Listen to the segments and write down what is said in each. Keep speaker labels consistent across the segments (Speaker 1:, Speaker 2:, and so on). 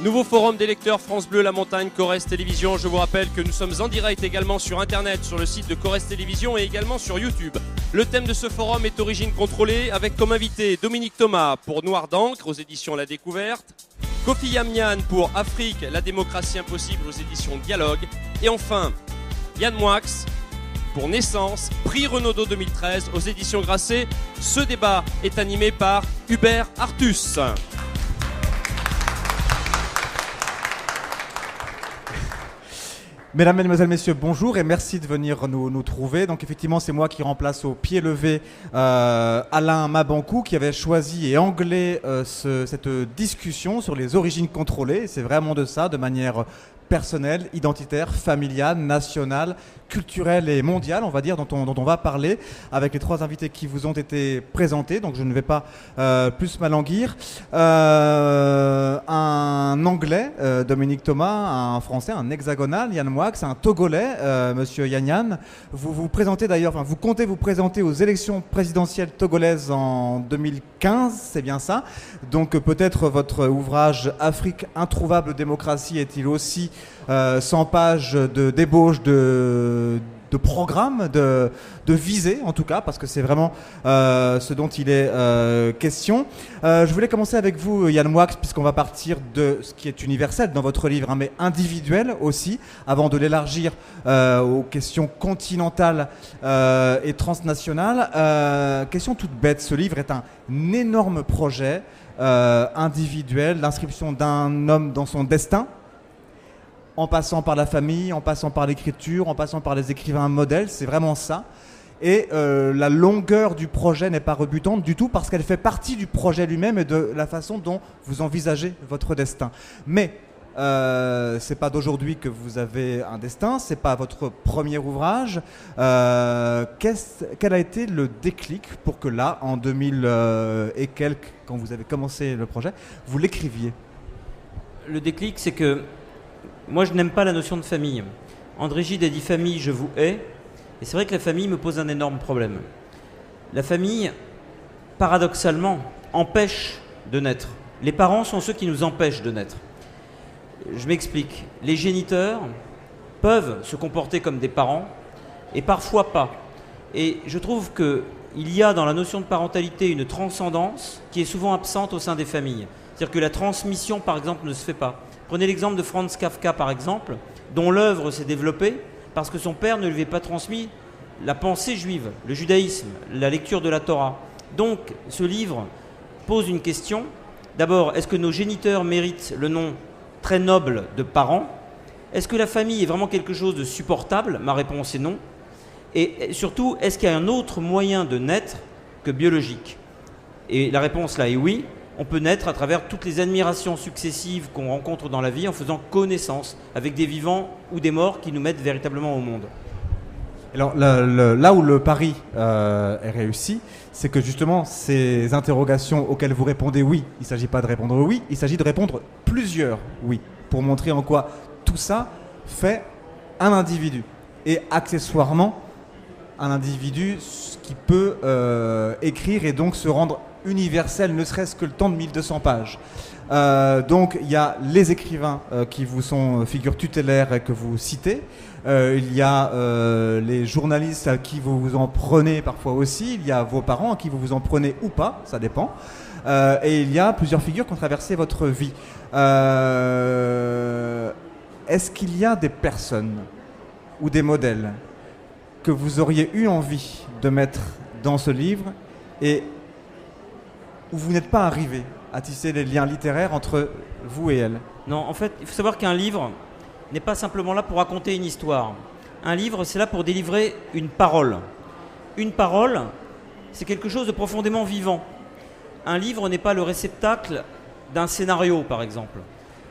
Speaker 1: Nouveau forum des lecteurs France Bleu La Montagne, Corrèze Télévision. Je vous rappelle que nous sommes en direct également sur internet, sur le site de Corrèze Télévision et également sur YouTube. Le thème de ce forum est Origine contrôlée, avec comme invité Dominique Thomas pour Noir d'encre aux éditions La Découverte, Kofi Yamnian pour Afrique, la démocratie impossible aux éditions Dialogue, et enfin Yann Moix pour Naissance, prix Renaudot 2013 aux éditions Grasset. Ce débat est animé par Hubert Artus.
Speaker 2: Mesdames, Mesdemoiselles, Messieurs, bonjour et merci de venir nous trouver. Donc effectivement, c'est moi qui remplace au pied levé Alain Mabankou qui avait choisi et anglais cette discussion sur les origines contrôlées. C'est vraiment de ça, de manière personnelle, identitaire, familiale, nationale, culturelle et mondiale, on va dire, dont on va parler avec les trois invités qui vous ont été présentés. Donc je ne vais pas plus m'alanguir. Un Anglais, Dominique Thomas, un Français, un hexagonal, Yann Moix, un Togolais, Monsieur Yamnian. Vous présentez d'ailleurs, vous comptez vous présenter aux élections présidentielles togolaises en 2015, c'est bien ça. Donc peut-être votre ouvrage Afrique, introuvable démocratie est-il aussi 100 pages de débauche de programme, de visée en tout cas, parce que c'est vraiment ce dont il est question. Je voulais commencer avec vous, Yann Moix, puisqu'on va partir de ce qui est universel dans votre livre, hein, mais individuel aussi, avant de l'élargir aux questions continentales et transnationales. Question toute bête, ce livre est un énorme projet individuel, l'inscription d'un homme dans son destin, en passant par la famille, en passant par l'écriture, en passant par les écrivains modèles, c'est vraiment ça. Et la longueur du projet n'est pas rebutante du tout parce qu'elle fait partie du projet lui-même et de la façon dont vous envisagez votre destin. Mais c'est pas d'aujourd'hui que vous avez un destin, c'est pas votre premier ouvrage. Quel a été le déclic pour que là, en 2000 et quelques, quand vous avez commencé le projet, vous l'écriviez?
Speaker 3: Le déclic, c'est que moi, je n'aime pas la notion de famille. André Gide a dit « famille, je vous hais ». Et c'est vrai que la famille me pose un énorme problème. La famille, paradoxalement, empêche de naître. Les parents sont ceux qui nous empêchent de naître. Je m'explique. Les géniteurs peuvent se comporter comme des parents et parfois pas. Et je trouve qu'il y a dans la notion de parentalité une transcendance qui est souvent absente au sein des familles. C'est-à-dire que la transmission, par exemple, ne se fait pas. Prenez l'exemple de Franz Kafka, par exemple, dont l'œuvre s'est développée parce que son père ne lui avait pas transmis la pensée juive, le judaïsme, la lecture de la Torah. Donc, ce livre pose une question. D'abord, est-ce que nos géniteurs méritent le nom très noble de parents? Est-ce que la famille est vraiment quelque chose de supportable? Ma réponse est non. Et surtout, est-ce qu'il y a un autre moyen de naître que biologique? Et la réponse là est oui. On peut naître à travers toutes les admirations successives qu'on rencontre dans la vie en faisant connaissance avec des vivants ou des morts qui nous mettent véritablement au monde.
Speaker 2: Alors là où le pari est réussi, c'est que justement ces interrogations auxquelles vous répondez oui, il ne s'agit pas de répondre oui, il s'agit de répondre plusieurs oui, pour montrer en quoi tout ça fait un individu. Et accessoirement, un individu qui peut écrire et donc se rendre universel, ne serait-ce que le temps de 1200 pages. Donc il y a les écrivains qui vous sont figures tutélaires et que vous citez. Il y a les journalistes à qui vous vous en prenez parfois aussi. Il y a vos parents à qui vous vous en prenez ou pas, ça dépend. Et il y a plusieurs figures qui ont traversé votre vie. Est-ce qu'il y a des personnes ou des modèles que vous auriez eu envie de mettre dans ce livre et où vous n'êtes pas arrivé à tisser les liens littéraires entre vous et elle?
Speaker 3: Non, en fait, il faut savoir qu'un livre n'est pas simplement là pour raconter une histoire. Un livre, c'est là pour délivrer une parole. Une parole, c'est quelque chose de profondément vivant. Un livre n'est pas le réceptacle d'un scénario, par exemple.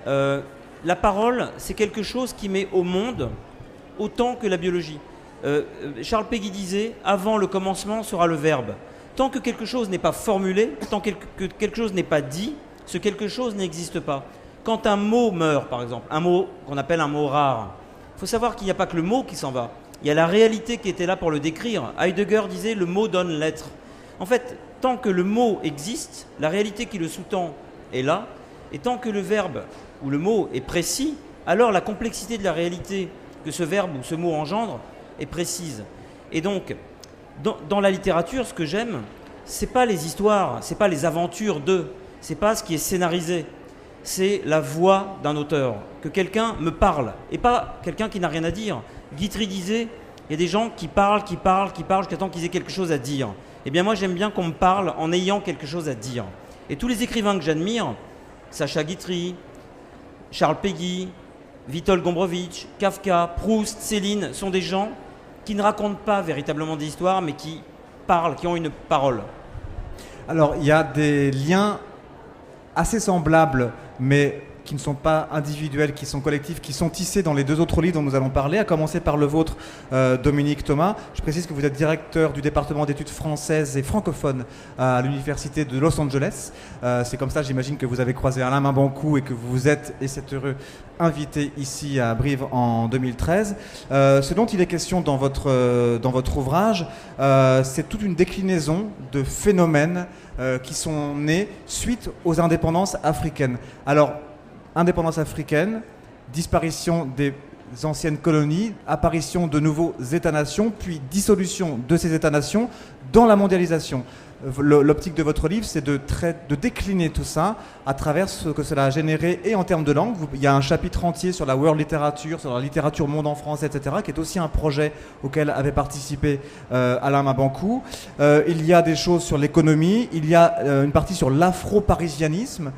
Speaker 3: La parole, c'est quelque chose qui met au monde autant que la biologie. Charles Péguy disait « Avant le commencement sera le verbe ». Tant que quelque chose n'est pas formulé, tant que quelque chose n'est pas dit, ce quelque chose n'existe pas. Quand un mot meurt, par exemple, un mot qu'on appelle un mot rare, il faut savoir qu'il n'y a pas que le mot qui s'en va. Il y a la réalité qui était là pour le décrire. Heidegger disait « le mot donne l'être ». En fait, tant que le mot existe, la réalité qui le sous-tend est là, et tant que le verbe où le mot est précis, alors la complexité de la réalité que ce verbe ou ce mot engendre est précise. Et donc, dans la littérature, ce que j'aime, c'est pas les histoires, c'est pas les aventures d'eux, c'est pas ce qui est scénarisé, c'est la voix d'un auteur, que quelqu'un me parle, et pas quelqu'un qui n'a rien à dire. Guitry disait, il y a des gens qui parlent jusqu'à temps qu'ils aient quelque chose à dire. Eh bien moi j'aime bien qu'on me parle en ayant quelque chose à dire. Et tous les écrivains que j'admire, Sacha Guitry, Charles Péguy, Witold Gombrowicz, Kafka, Proust, Céline, sont des gens qui ne racontent pas véritablement des histoires, mais qui parlent, qui ont une parole.
Speaker 2: Alors, il y a des liens assez semblables, mais qui ne sont pas individuels, qui sont collectifs, qui sont tissés dans les deux autres livres dont nous allons parler, à commencer par le vôtre, Dominique Thomas. Je précise que vous êtes directeur du département d'études françaises et francophones à l'université de Los Angeles. C'est comme ça, j'imagine, que vous avez croisé Alain Mabanckou et que vous êtes, et c'est heureux, invité ici à Brive en 2013. Ce dont il est question dans votre ouvrage, c'est toute une déclinaison de phénomènes qui sont nés suite aux indépendances africaines. Alors, indépendance africaine, disparition des anciennes colonies, apparition de nouveaux États-nations, puis dissolution de ces États-nations dans la mondialisation. L'optique de votre livre, c'est de décliner tout ça à travers ce que cela a généré et en termes de langue. Il y a un chapitre entier sur la world literature, sur la littérature monde en France, etc., qui est aussi un projet auquel avait participé Alain Mabanckou. Il y a des choses sur l'économie, il y a une partie sur l'afro-parisianisme,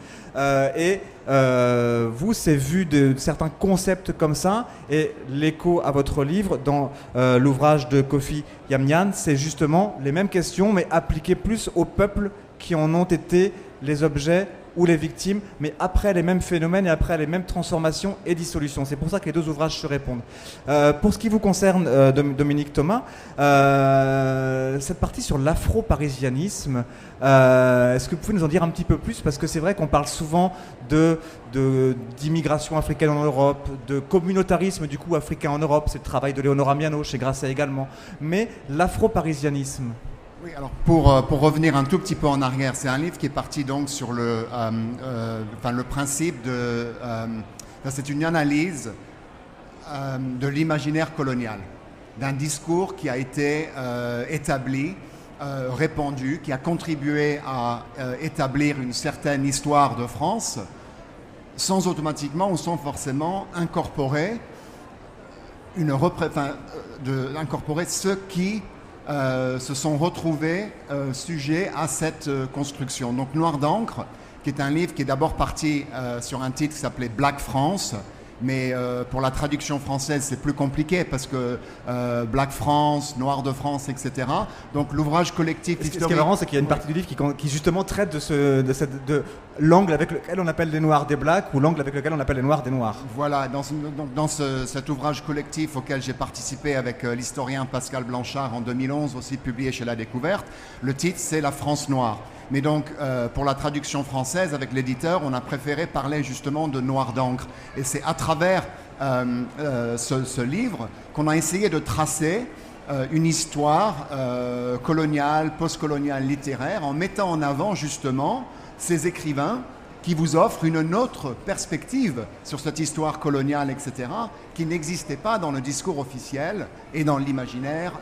Speaker 2: et vous, c'est vu de certains concepts comme ça, et l'écho à votre livre dans l'ouvrage de Kofi Yamyan, c'est justement les mêmes questions, mais appliquées plus aux peuples qui en ont été les objets ou les victimes, mais après les mêmes phénomènes et après les mêmes transformations et dissolutions. C'est pour ça que les deux ouvrages se répondent. Pour ce qui vous concerne, Dominique Thomas, cette partie sur l'afro-parisianisme, est-ce que vous pouvez nous en dire un petit peu plus? Parce que c'est vrai qu'on parle souvent d'immigration africaine en Europe, de communautarisme du coup africain en Europe, c'est le travail de Léonora Miano chez Grasset également, mais l'afro-parisianisme.
Speaker 4: Oui, alors pour revenir un tout petit peu en arrière, c'est un livre qui est parti donc sur le principe de... c'est une analyse de l'imaginaire colonial, d'un discours qui a été établi, répandu, qui a contribué à établir une certaine histoire de France, sans automatiquement ou sans forcément incorporer, incorporer ceux qui se sont retrouvés sujets à cette construction. Donc Noir d'encre, qui est un livre qui est d'abord parti sur un titre qui s'appelait Black France, mais pour la traduction française c'est plus compliqué parce que Black France, Noir de France, etc. Donc l'ouvrage collectif historique...
Speaker 2: Ce qui est marrant, c'est qu'il y a une partie du livre qui justement traite de l'angle avec lequel on appelle les Noirs des Blacks ou l'angle avec lequel on appelle les Noirs des Noirs.
Speaker 4: Voilà, dans cet ouvrage collectif auquel j'ai participé avec l'historien Pascal Blanchard en 2011, aussi publié chez La Découverte, le titre c'est La France noire. Mais donc, pour la traduction française, avec l'éditeur, on a préféré parler justement de Noir d'encre. Et c'est à travers ce livre qu'on a essayé de tracer une histoire coloniale, postcoloniale, littéraire, en mettant en avant justement ces écrivains qui vous offrent une autre perspective sur cette histoire coloniale, etc., qui n'existait pas dans le discours officiel et dans l'imaginaire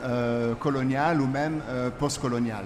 Speaker 4: colonial ou même postcolonial.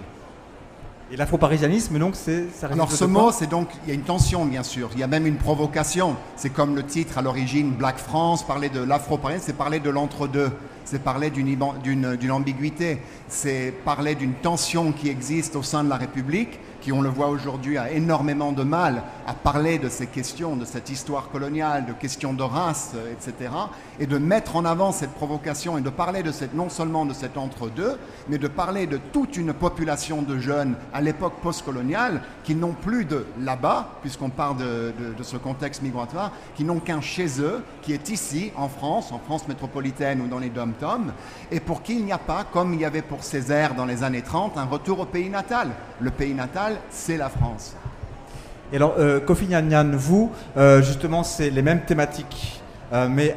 Speaker 2: Et l'afro-parisianisme, donc, ça...
Speaker 4: Alors ce mot, c'est donc, il y a une tension, bien sûr. Il y a même une provocation. C'est comme le titre à l'origine, Black France, parler de l'afro-parisien, c'est parler de l'entre-deux. C'est parler d'une ambiguïté. C'est parler d'une tension qui existe au sein de la République, qui, on le voit aujourd'hui, a énormément de mal à parler de ces questions, de cette histoire coloniale, de questions de race, etc. Et de mettre en avant cette provocation et de parler non seulement de cet entre-deux, mais de parler de toute une population de jeunes à l'époque postcoloniale qui n'ont plus de là-bas, puisqu'on parle de ce contexte migratoire, qui n'ont qu'un chez eux, qui est ici, en France métropolitaine ou dans les dom-toms, et pour qui il n'y a pas, comme il y avait pour Césaire dans les années 30, un retour au pays natal. Le pays natal, c'est la France.
Speaker 2: Et alors, Kofi Yamyan, vous, justement, c'est les mêmes thématiques, mais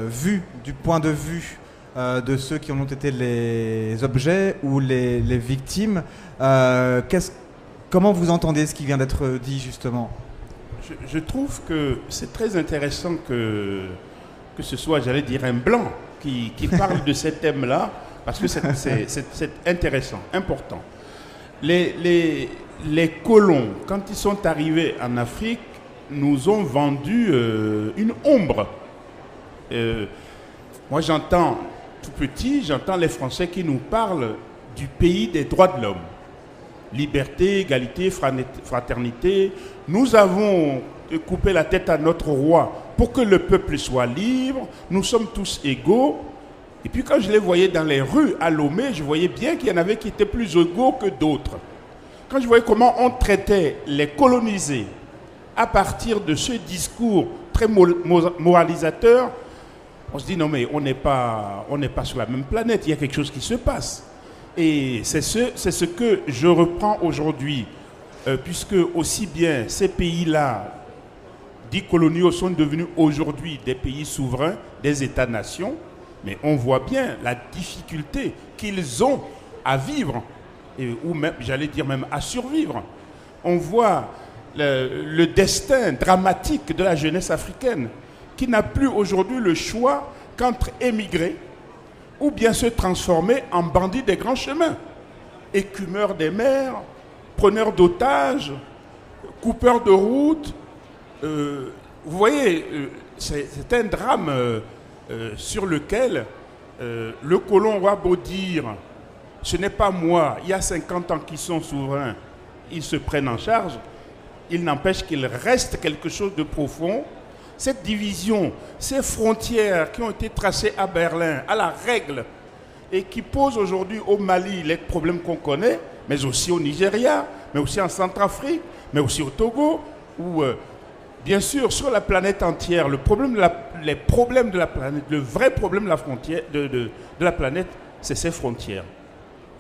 Speaker 2: vues du point de vue de ceux qui en ont été les objets ou les victimes. Comment vous entendez ce qui vient d'être dit, justement ?
Speaker 5: Je trouve que c'est très intéressant que ce soit, j'allais dire, un blanc qui parle de ces thèmes-là, parce que c'est intéressant, important. Les colons, quand ils sont arrivés en Afrique, nous ont vendu une ombre. Moi, j'entends, tout petit, j'entends les Français qui nous parlent du pays des droits de l'homme. Liberté, égalité, fraternité. Nous avons coupé la tête à notre roi pour que le peuple soit libre. Nous sommes tous égaux. Et puis quand je les voyais dans les rues à Lomé, je voyais bien qu'il y en avait qui étaient plus égaux que d'autres. Quand je voyais comment on traitait les colonisés à partir de ce discours très moralisateur, on se dit non mais on n'est pas sur la même planète, il y a quelque chose qui se passe. Et c'est ce que je reprends aujourd'hui, puisque aussi bien ces pays-là, dits coloniaux, sont devenus aujourd'hui des pays souverains, des États-nations, mais on voit bien la difficulté qu'ils ont à vivre, ou même, j'allais dire même à survivre. On voit le destin dramatique de la jeunesse africaine, qui n'a plus aujourd'hui le choix qu'entre émigrer, ou bien se transformer en bandits des grands chemins, écumeurs des mers, preneurs d'otages, coupeurs de routes. Vous voyez, c'est un drame sur lequel le colon aura beau dire « ce n'est pas moi, il y a 50 ans qu'ils sont souverains, ils se prennent en charge », il n'empêche qu'il reste quelque chose de profond. Cette division, ces frontières qui ont été tracées à Berlin, à la règle, et qui posent aujourd'hui au Mali les problèmes qu'on connaît, mais aussi au Nigeria, mais aussi en Centrafrique, mais aussi au Togo, où, bien sûr, sur la planète entière, les problèmes de la planète, le vrai problème de la planète, c'est ces frontières.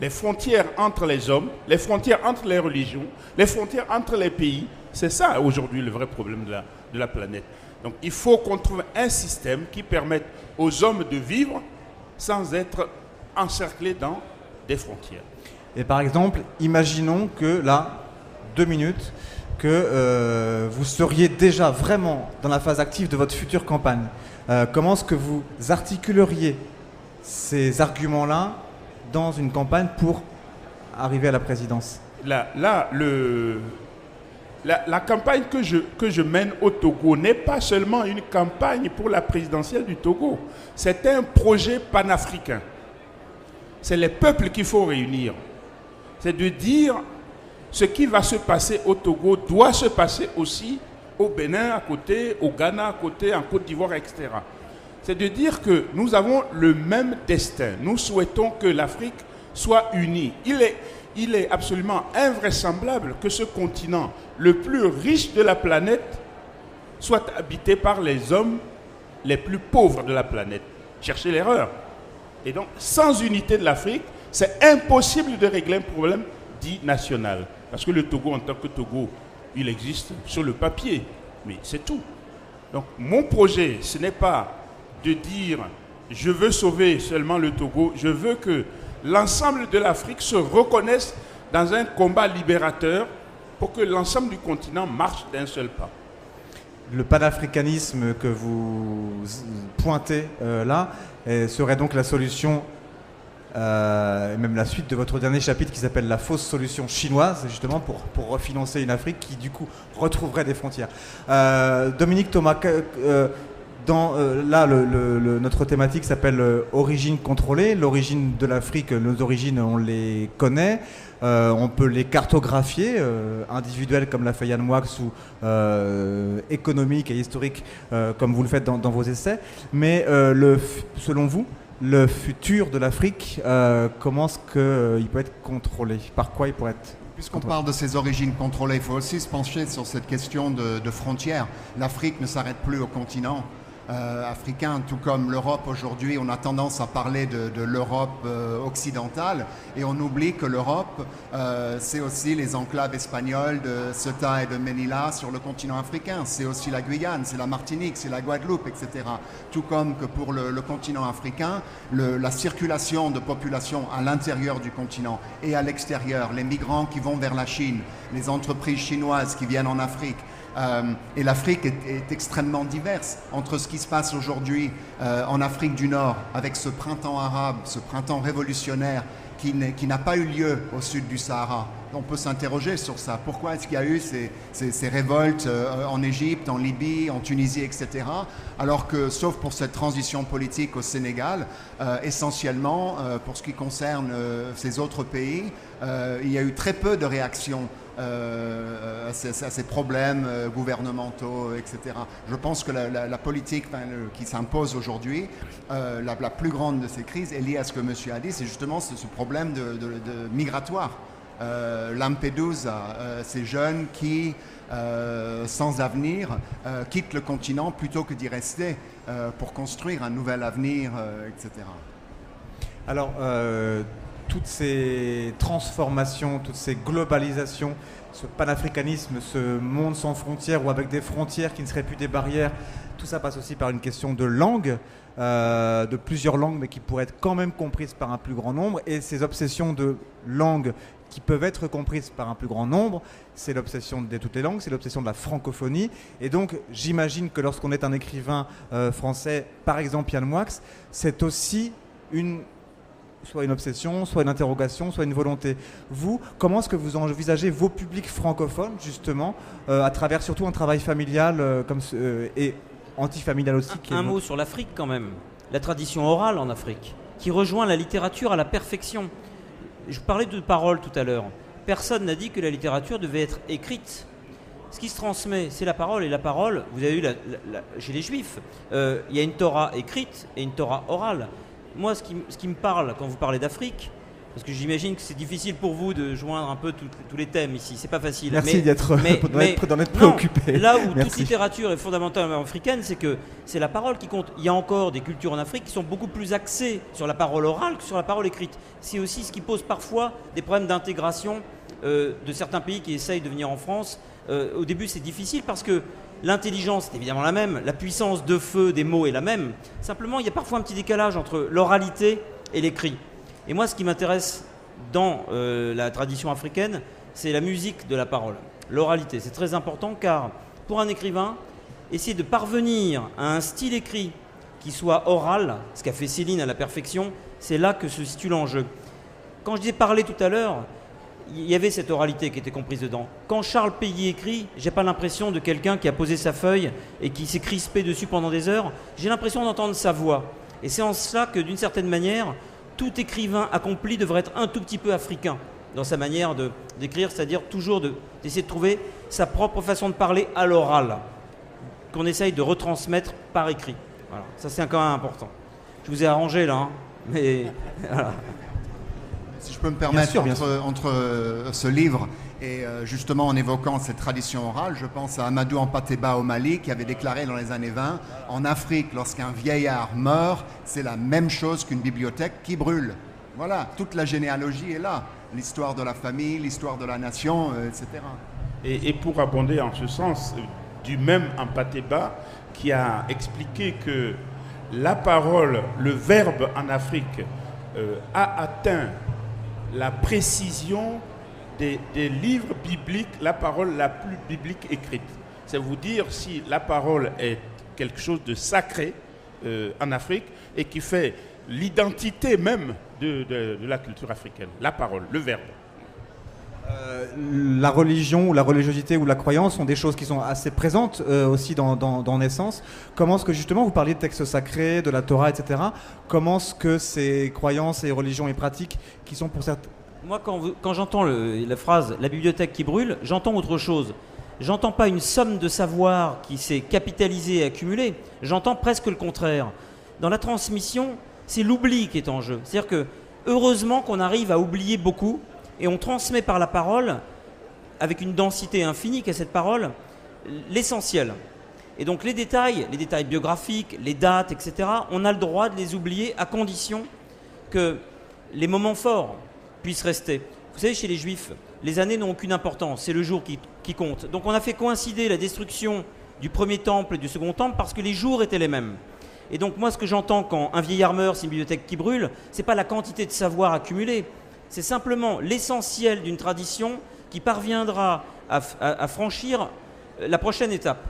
Speaker 5: Les frontières entre les hommes, les frontières entre les religions, les frontières entre les pays, c'est ça aujourd'hui le vrai problème de la planète. Donc il faut qu'on trouve un système qui permette aux hommes de vivre sans être encerclés dans des frontières.
Speaker 2: Et par exemple, imaginons que là, 2 minutes, que vous seriez déjà vraiment dans la phase active de votre future campagne. Comment est-ce que vous articuleriez ces arguments-là dans une campagne pour arriver à la présidence? La campagne que je mène au Togo n'est pas seulement une campagne pour la présidentielle du Togo. C'est un projet panafricain. C'est les peuples qu'il faut réunir. C'est de dire ce qui va se passer au Togo doit se passer aussi au Bénin à côté, au Ghana à côté, en Côte d'Ivoire, etc. C'est de dire que nous avons le même destin. Nous souhaitons que l'Afrique soit unie. Il est absolument invraisemblable que ce continent, le plus riche de la planète, soit habité par les hommes les plus pauvres de la planète. Cherchez l'erreur. Et donc, sans unité de l'Afrique, c'est impossible de régler un problème dit national. Parce que le Togo, en tant que Togo, il existe sur le papier, mais c'est tout. Donc, mon projet, ce n'est pas de dire « je veux sauver seulement le Togo », je veux que l'ensemble de l'Afrique se reconnaisse dans un combat libérateur pour que l'ensemble du continent marche d'un seul pas. Le panafricanisme que vous pointez là serait donc la solution, et même la suite de votre dernier chapitre qui s'appelle la fausse solution chinoise, justement pour refinancer une Afrique qui du coup retrouverait des frontières. Dominique Thomas, là, notre thématique s'appelle origine contrôlée. L'origine de l'Afrique, nos origines, on les connaît. On peut les cartographier, individuelles comme l'a fait Yann Moix ou économiques et historiques comme vous le faites dans vos essais. Mais selon vous, le futur de l'Afrique, comment est-ce qu'il peut être contrôlé? Par quoi il pourrait être?
Speaker 4: Puisqu'on parle de ces origines contrôlées, il faut aussi se pencher sur cette question de frontières. L'Afrique ne s'arrête plus au continent africain, tout comme l'Europe aujourd'hui. On a tendance à parler de l'Europe occidentale et on oublie que l'Europe, c'est aussi les enclaves espagnoles de Ceuta et de Melilla sur le continent africain. C'est aussi la Guyane, c'est la Martinique, c'est la Guadeloupe, etc. Tout comme que pour le continent africain, la circulation de population à l'intérieur du continent et à l'extérieur, les migrants qui vont vers la Chine, les entreprises chinoises qui viennent en Afrique, Et l'Afrique est extrêmement diverse entre ce qui se passe aujourd'hui en Afrique du Nord avec ce printemps arabe, ce printemps révolutionnaire qui n'a pas eu lieu au sud du Sahara. On peut s'interroger sur ça. Pourquoi est-ce qu'il y a eu ces révoltes en Égypte, en Libye, en Tunisie, etc. Alors que, sauf pour cette transition politique au Sénégal, essentiellement, pour ce qui concerne ces autres pays, il y a eu très peu de réactions à ces problèmes gouvernementaux, etc. Je pense que la politique qui s'impose aujourd'hui, la plus grande de ces crises est liée à ce que monsieur a dit, c'est justement ce problème de migratoire. Lampedusa, ces jeunes qui, sans avenir, quittent le continent plutôt que d'y rester pour construire un nouvel avenir, etc.
Speaker 2: Alors, toutes ces transformations, toutes ces globalisations, ce panafricanisme, ce monde sans frontières ou avec des frontières qui ne seraient plus des barrières, tout ça passe aussi par une question de langue, de plusieurs langues, mais qui pourraient être quand même comprises par un plus grand nombre. Et ces obsessions de langue qui peuvent être comprises par un plus grand nombre, c'est l'obsession de toutes les langues, c'est l'obsession de la francophonie. Et donc, j'imagine que lorsqu'on est un écrivain français, par exemple Yann Moix, c'est aussi soit une obsession, soit une interrogation, soit une volonté. Vous, comment est-ce que vous envisagez vos publics francophones, justement, à travers surtout un travail familial et antifamilial aussi
Speaker 3: Un mot sur l'Afrique quand même. La tradition orale en Afrique, qui rejoint la littérature à la perfection. Je parlais de paroles tout à l'heure. Personne n'a dit que la littérature devait être écrite. Ce qui se transmet, c'est la parole. Et la parole, vous avez vu chez les Juifs, il y a une Torah écrite et une Torah orale. Moi, ce qui me parle quand vous parlez d'Afrique, parce que j'imagine que c'est difficile pour vous de joindre un peu tous les thèmes ici, c'est pas facile.
Speaker 2: Merci d'être préoccupé.
Speaker 3: Là où toute littérature est fondamentalement africaine, c'est que c'est la parole qui compte. Il y a encore des cultures en Afrique qui sont beaucoup plus axées sur la parole orale que sur la parole écrite. C'est aussi ce qui pose parfois des problèmes d'intégration de certains pays qui essayent de venir en France. Au début, c'est difficile parce que l'intelligence est évidemment la même, la puissance de feu des mots est la même. Simplement, il y a parfois un petit décalage entre l'oralité et l'écrit. Et moi, ce qui m'intéresse dans la tradition africaine, c'est la musique de la parole, l'oralité. C'est très important car pour un écrivain, essayer de parvenir à un style écrit qui soit oral, ce qu'a fait Céline à la perfection, c'est là que se situe l'enjeu. Quand je disais parler tout à l'heure, il y avait cette oralité qui était comprise dedans. Quand Charles Péguy écrit, j'ai pas l'impression de quelqu'un qui a posé sa feuille et qui s'est crispé dessus pendant des heures. J'ai l'impression d'entendre sa voix. Et c'est en cela que, d'une certaine manière, tout écrivain accompli devrait être un tout petit peu africain dans sa manière d'écrire, c'est-à-dire toujours d'essayer de trouver sa propre façon de parler à l'oral, qu'on essaye de retransmettre par écrit. Voilà. Ça, c'est quand même important. Je vous ai arrangé là, hein, mais voilà.
Speaker 4: Si je peux me permettre, entre ce livre et justement en évoquant cette tradition orale, je pense à Amadou Hampâté-Bâ au Mali qui avait déclaré dans les années 20, en Afrique, lorsqu'un vieillard meurt, c'est la même chose qu'une bibliothèque qui brûle. Voilà, toute la généalogie est là, l'histoire de la famille, l'histoire de la nation, etc.
Speaker 5: Et pour abonder en ce sens, du même Hampâté-Bâ qui a expliqué que la parole, le verbe en Afrique a atteint la précision des livres bibliques, la parole la plus biblique écrite. C'est vous dire si la parole est quelque chose de sacré en Afrique et qui fait l'identité même de la culture africaine. La parole, le verbe.
Speaker 2: La religion ou la religiosité ou la croyance sont des choses qui sont assez présentes aussi dans Naissance. Comment est-ce que justement, vous parliez de textes sacrés, de la Torah, etc. Comment est-ce que ces croyances et religions et pratiques qui sont pour certains...
Speaker 3: Moi, quand j'entends la phrase « la bibliothèque qui brûle », j'entends autre chose. J'entends pas une somme de savoir qui s'est capitalisée et accumulée. J'entends presque le contraire. Dans la transmission, c'est l'oubli qui est en jeu. C'est-à-dire que, heureusement qu'on arrive à oublier beaucoup et on transmet par la parole, avec une densité infinie qu'est cette parole, l'essentiel. Et donc les détails biographiques, les dates, etc., on a le droit de les oublier à condition que les moments forts puissent rester. Vous savez, chez les Juifs, les années n'ont aucune importance, c'est le jour qui compte. Donc on a fait coïncider la destruction du premier temple et du second temple parce que les jours étaient les mêmes. Et donc moi, ce que j'entends quand un vieillard meurt, c'est une bibliothèque qui brûle, c'est pas la quantité de savoir accumulé, c'est simplement l'essentiel d'une tradition qui parviendra à franchir la prochaine étape.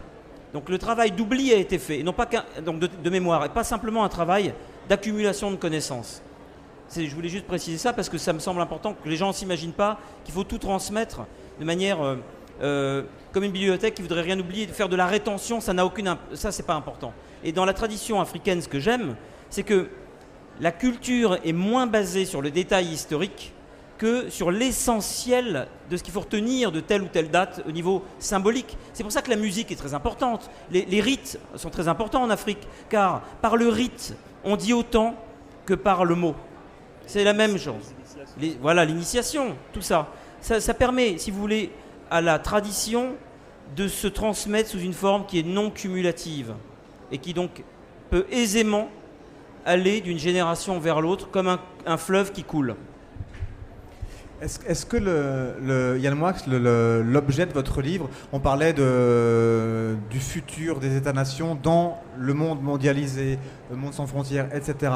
Speaker 3: Donc le travail d'oubli a été fait, et non pas donc de mémoire, et pas simplement un travail d'accumulation de connaissances. Je voulais juste préciser ça parce que ça me semble important que les gens ne s'imaginent pas qu'il faut tout transmettre de manière comme une bibliothèque qui voudrait rien oublier, de faire de la rétention, ça c'est pas important. Et dans la tradition africaine, ce que j'aime, c'est que la culture est moins basée sur le détail historique que sur l'essentiel de ce qu'il faut retenir de telle ou telle date au niveau symbolique. C'est pour ça que la musique est très importante. Les rites sont très importants en Afrique, car par le rite, on dit autant que par le mot. C'est la même chose. Voilà, l'initiation, tout ça. Ça permet, si vous voulez, à la tradition de se transmettre sous une forme qui est non cumulative et qui donc peut aisément aller d'une génération vers l'autre comme un fleuve qui coule.
Speaker 2: Est-ce que Yann Moix, l'objet de votre livre, on parlait du futur des États-nations dans le monde mondialisé, le monde sans frontières, etc.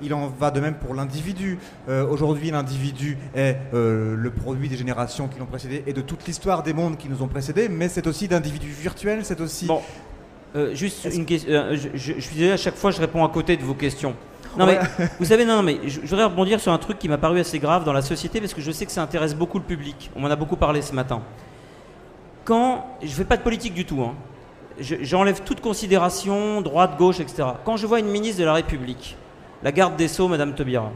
Speaker 2: Il en va de même pour l'individu. Aujourd'hui, l'individu est le produit des générations qui l'ont précédé et de toute l'histoire des mondes qui nous ont précédés, mais c'est aussi d'individus virtuels, c'est aussi... Bon,
Speaker 3: juste une question. Je suis désolé, à chaque fois je réponds à côté de vos questions. Non mais, vous savez, mais je voudrais rebondir sur un truc qui m'a paru assez grave dans la société parce que je sais que ça intéresse beaucoup le public. On m'en a beaucoup parlé ce matin. Je ne fais pas de politique du tout, hein. J'enlève toute considération, droite, gauche, etc. Quand je vois une ministre de la République, la garde des Sceaux, Madame Taubira,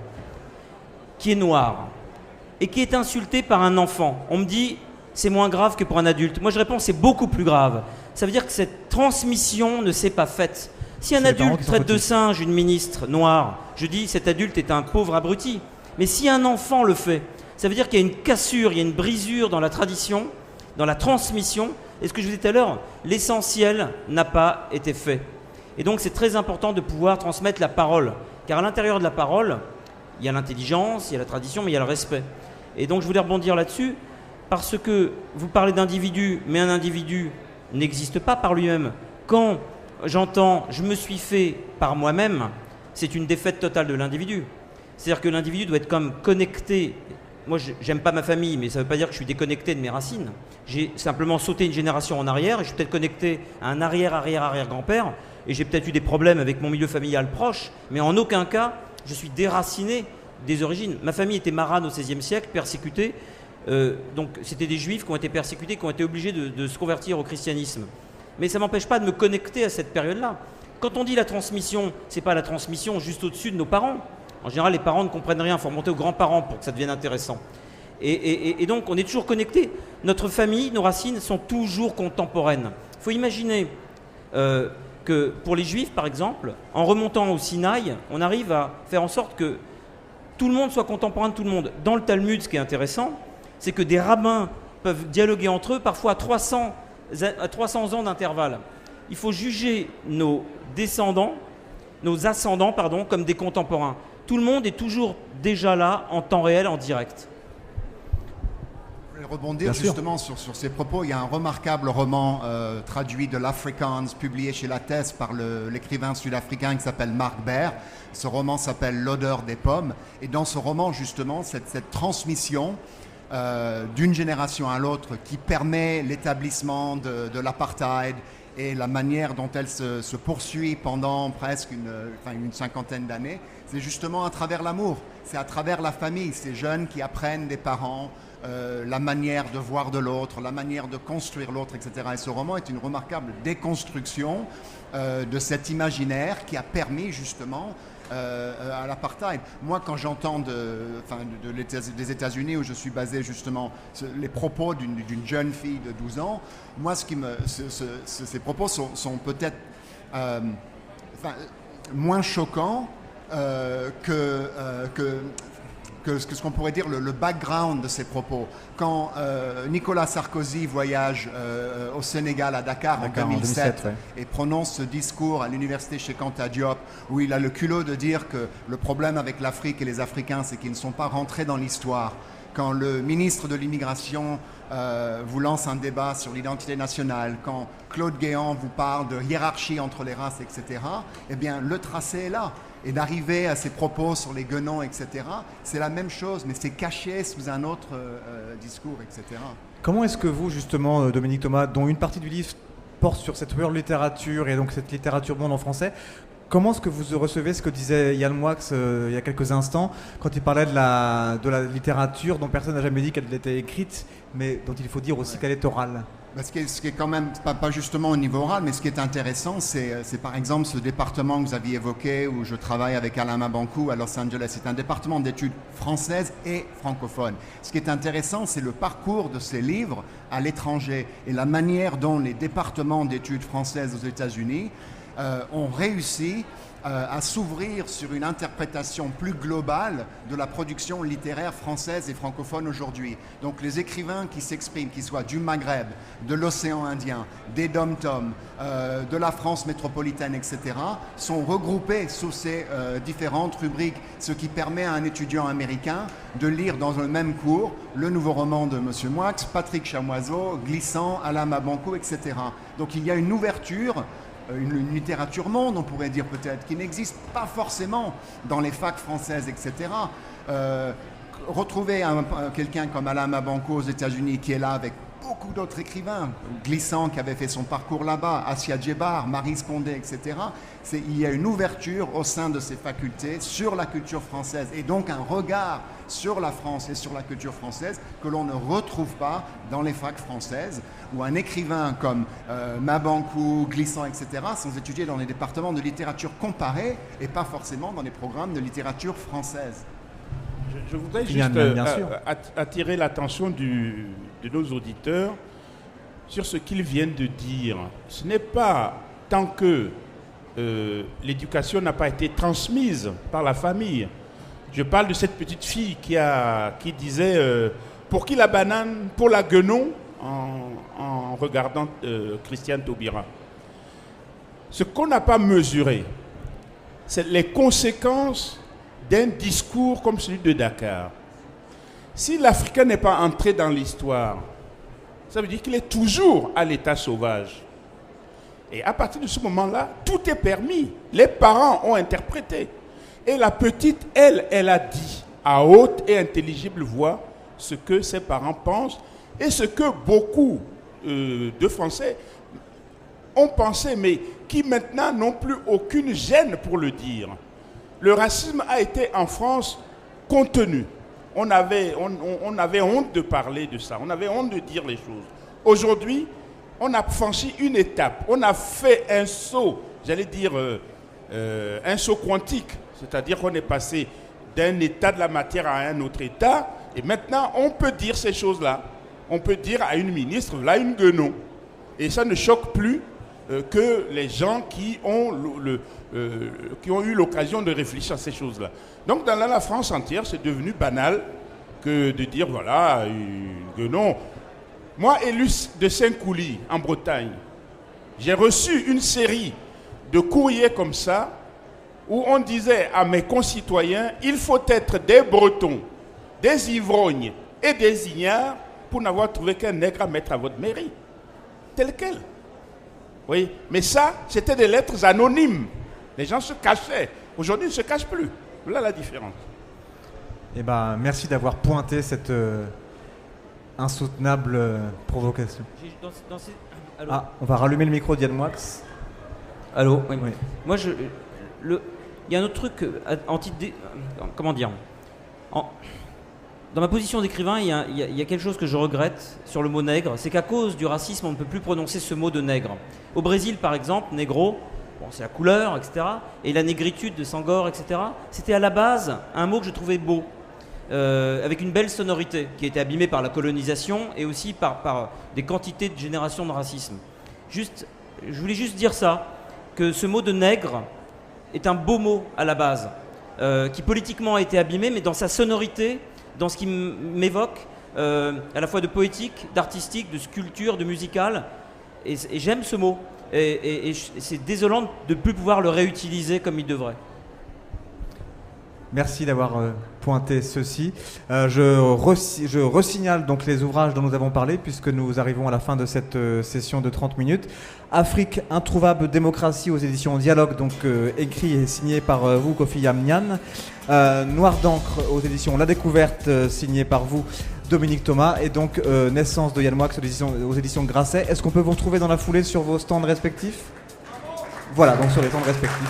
Speaker 3: qui est noire et qui est insultée par un enfant, on me dit c'est moins grave que pour un adulte. Moi je réponds c'est beaucoup plus grave. Ça veut dire que cette transmission ne s'est pas faite. Si un adulte traite de singe une ministre noire, je dis cet adulte est un pauvre abruti. Mais si un enfant le fait, ça veut dire qu'il y a une cassure, il y a une brisure dans la tradition, dans la transmission. Et ce que je vous disais tout à l'heure, l'essentiel n'a pas été fait. Et donc c'est très important de pouvoir transmettre la parole. Car à l'intérieur de la parole, il y a l'intelligence, il y a la tradition, mais il y a le respect. Et donc je voulais rebondir là-dessus, parce que vous parlez d'individu, mais un individu n'existe pas par lui-même. Quand j'entends « je me suis fait par moi-même », c'est une défaite totale de l'individu. C'est-à-dire que l'individu doit être comme connecté. Moi, j'aime pas ma famille, mais ça ne veut pas dire que je suis déconnecté de mes racines. J'ai simplement sauté une génération en arrière et je suis peut-être connecté à un arrière-arrière-arrière-grand-père et j'ai peut-être eu des problèmes avec mon milieu familial proche, mais en aucun cas, je suis déraciné des origines. Ma famille était marane au XVIe siècle, persécutée. Donc, c'était des juifs qui ont été persécutés, qui ont été obligés de se convertir au christianisme. Mais ça ne m'empêche pas de me connecter à cette période-là. Quand on dit la transmission, ce n'est pas la transmission juste au-dessus de nos parents. En général, les parents ne comprennent rien, il faut remonter aux grands-parents pour que ça devienne intéressant. Et donc, on est toujours connectés. Notre famille, nos racines sont toujours contemporaines. Il faut imaginer que pour les Juifs, par exemple, en remontant au Sinaï, on arrive à faire en sorte que tout le monde soit contemporain de tout le monde. Dans le Talmud, ce qui est intéressant, c'est que des rabbins peuvent dialoguer entre eux, parfois à 300 ans d'intervalle. Il faut juger nos ascendants, comme des contemporains. Tout le monde est toujours déjà là, en temps réel, en direct.
Speaker 4: Je voulais rebondir justement sur ces propos. Il y a un remarquable roman traduit de l'Afrikaans, publié chez Lattès par l'écrivain sud-africain qui s'appelle Mark Baer. Ce roman s'appelle L'odeur des pommes. Et dans ce roman, justement, cette transmission d'une génération à l'autre qui permet l'établissement de l'apartheid et la manière dont elle se poursuit pendant presque une cinquantaine d'années, c'est justement à travers l'amour, c'est à travers la famille, ces jeunes qui apprennent des parents la manière de voir de l'autre, la manière de construire l'autre, etc. Et ce roman est une remarquable déconstruction de cet imaginaire qui a permis justement à l'apartheid. Moi, quand j'entends des États-Unis, où je suis basé justement, les propos d'une jeune fille de 12 ans, moi, ces propos sont peut-être moins choquants que ce qu'on pourrait dire le background de ces propos. Quand Nicolas Sarkozy voyage au Sénégal, à Dakar, en 2007, ouais, et prononce ce discours à l'université Cheikh Anta Diop, où il a le culot de dire que le problème avec l'Afrique et les Africains, c'est qu'ils ne sont pas rentrés dans l'histoire. Quand le ministre de l'Immigration vous lance un débat sur l'identité nationale, quand Claude Guéant vous parle de hiérarchie entre les races, etc., eh bien, le tracé est là. et d'arriver à ses propos sur les guenons, etc. C'est la même chose, mais c'est caché sous un autre discours, etc.
Speaker 2: Comment est-ce que vous, justement, Dominique Thomas, dont une partie du livre porte sur cette world littérature et donc cette littérature monde en français, comment est-ce que vous recevez ce que disait Yann Moix il y a quelques instants, quand il parlait de la littérature dont personne n'a jamais dit qu'elle était écrite, mais dont il faut dire aussi qu'elle est orale?
Speaker 4: Ce qui est quand même, pas justement au niveau oral, mais ce qui est intéressant, c'est par exemple ce département que vous aviez évoqué, où je travaille avec Alain Mabankou à Los Angeles. C'est un département d'études françaises et francophones. Ce qui est intéressant, c'est le parcours de ces livres à l'étranger et la manière dont les départements d'études françaises aux États-Unis ont réussi à s'ouvrir sur une interprétation plus globale de la production littéraire française et francophone aujourd'hui. Donc les écrivains qui s'expriment, qu'ils soient du Maghreb, de l'océan Indien, des Dom-Tom, de la France métropolitaine, etc., sont regroupés sous ces différentes rubriques, ce qui permet à un étudiant américain de lire dans le même cours le nouveau roman de M. Moix, Patrick Chamoiseau, Glissant, Alain Mabankou, etc. Donc il y a une ouverture, une littérature monde, on pourrait dire peut-être, qui n'existe pas forcément dans les facs françaises, etc. Retrouver quelqu'un comme Alain Mabankou aux États-Unis qui est là avec beaucoup d'autres écrivains, Glissant qui avait fait son parcours là-bas, Assia Djebar, Maryse Condé, etc. Il y a une ouverture au sein de ces facultés sur la culture française et donc un regard sur la France et sur la culture française que l'on ne retrouve pas dans les facs françaises, où un écrivain comme Mabankou, Glissant, etc. sont étudiés dans les départements de littérature comparée et pas forcément dans les programmes de littérature française.
Speaker 5: Je voudrais juste attirer l'attention de nos auditeurs sur ce qu'ils viennent de dire. Ce n'est pas tant que l'éducation n'a pas été transmise par la famille. Je parle de cette petite fille qui disait pour qui la banane, pour la guenon, en regardant Christiane Taubira. Ce qu'on n'a pas mesuré, c'est les conséquences d'un discours comme celui de Dakar. Si l'Africain n'est pas entré dans l'histoire, ça veut dire qu'il est toujours à l'état sauvage. Et à partir de ce moment-là, tout est permis. Les parents ont interprété. Et la petite, elle a dit à haute et intelligible voix ce que ses parents pensent et ce que beaucoup de Français ont pensé, mais qui maintenant n'ont plus aucune gêne pour le dire. Le racisme a été en France contenu. On avait honte de parler de ça, on avait honte de dire les choses. Aujourd'hui, on a franchi une étape, on a fait un saut, j'allais dire un saut quantique, c'est-à-dire qu'on est passé d'un état de la matière à un autre état, et maintenant on peut dire ces choses-là. On peut dire à une ministre, là une guenon. Et ça ne choque plus que les gens qui ont eu l'occasion de réfléchir à ces choses-là. Donc dans la France entière, c'est devenu banal que de dire, voilà, une guenon. Moi, élu de Saint-Coulis, en Bretagne, j'ai reçu une série de courriers comme ça, où on disait à mes concitoyens, il faut être des Bretons, des ivrognes et des ignares pour n'avoir trouvé qu'un nègre à mettre à votre mairie. Tel quel. Oui, mais ça, c'était des lettres anonymes. Les gens se cachaient. Aujourd'hui, ils ne se cachent plus. Voilà la différence.
Speaker 2: Eh ben, merci d'avoir pointé cette insoutenable provocation. On va rallumer le micro d'Yann Moix.
Speaker 3: Allô, oui.
Speaker 2: Oui.
Speaker 3: Moi, il y a un autre truc, comment dire, dans ma position d'écrivain, il y a quelque chose que je regrette sur le mot nègre, c'est qu'à cause du racisme, on ne peut plus prononcer ce mot de nègre. Au Brésil, par exemple, négro, bon, c'est la couleur, etc., et la négritude de Sangor, etc., c'était à la base un mot que je trouvais beau, avec une belle sonorité, qui a été abîmée par la colonisation et aussi par des quantités de générations de racisme. Je voulais juste dire ça, que ce mot de nègre est un beau mot à la base, qui politiquement a été abîmé, mais dans sa sonorité, dans ce qui m'évoque, à la fois de poétique, d'artistique, de sculpture, de musical, et j'aime ce mot. Et c'est désolant de ne plus pouvoir le réutiliser comme il devrait.
Speaker 2: Merci d'avoir pointé ceci. Je resignale donc les ouvrages dont nous avons parlé, puisque nous arrivons à la fin de cette session de 30 minutes. Afrique, introuvable démocratie aux éditions Dialogue, donc écrit et signé par vous, Kofi Yamnian. Noir d'encre aux éditions La Découverte, signé par vous, Dominique Thomas. Et donc Naissance de Yann Moix aux éditions Grasset. Est-ce qu'on peut vous retrouver dans la foulée sur vos stands respectifs ? Voilà, donc sur les stands respectifs.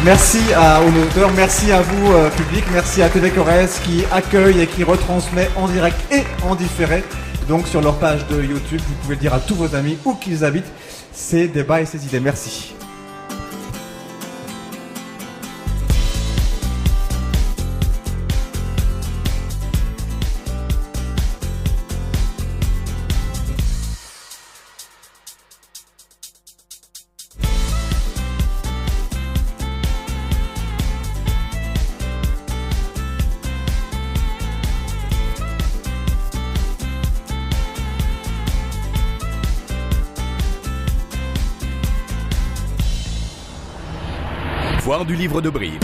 Speaker 2: Merci aux auteurs, merci à vous public, merci à TV Corrèze qui accueille et qui retransmet en direct et en différé, donc sur leur page de YouTube. Vous pouvez le dire à tous vos amis où qu'ils habitent, ces débats et ces idées. Merci.
Speaker 6: Foire du livre de Brive.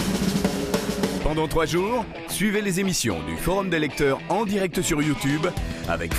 Speaker 6: Pendant 3 jours, suivez les émissions du Forum des lecteurs en direct sur YouTube avec